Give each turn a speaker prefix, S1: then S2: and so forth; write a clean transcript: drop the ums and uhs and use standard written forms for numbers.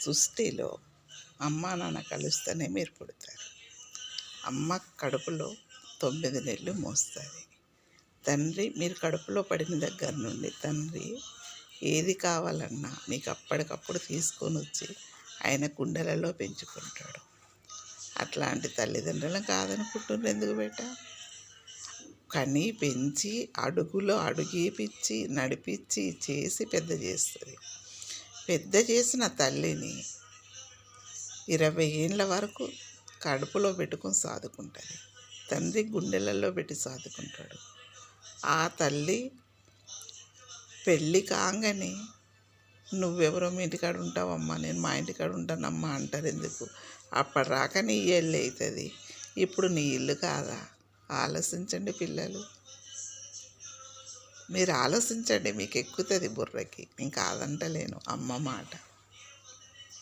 S1: సృష్టిలో అమ్మ నాన్న కలుస్తేనే మీరు పుడతారు. అమ్మ కడుపులో 9 నెలలు మోస్తుంది. తండ్రి మీరు కడుపులో పడిన దగ్గర నుండి తండ్రి ఏది కావాలన్నా మీకు అప్పటికప్పుడు తీసుకొని వచ్చి ఆయన కుండలలో పెంచుకుంటాడు. అట్లాంటి తల్లిదండ్రులను కాదనుకుంటున్నారు ఎందుకు బేట? కని పెంచి అడుగులో అడుగేపించి నడిపించి చేసి పెద్ద చేస్తుంది. పెద్ద చేసిన తల్లిని 20 ఏళ్ళ వరకు కడుపులో పెట్టుకొని సాదుకుంటుంది. తండ్రి గుండెలలో పెట్టి సాదుకుంటాడు. ఆ తల్లి పెళ్ళి కాగానే నువ్వెవరో మీ ఇంటికాడ ఉంటావమ్మా, నేను మా ఇంటికాడ ఉంటానమ్మా అంటారు. ఎందుకు? అప్పటి రాక నీ ఇల్లు అవుతుంది, ఇప్పుడు నీ ఇల్లు కాదా? ఆలోచించండి పిల్లలు, మీరు ఆలోచించండి, మీకు ఎక్కుతుంది బుర్రకి. నేను కాదంటలేను అమ్మ మాట.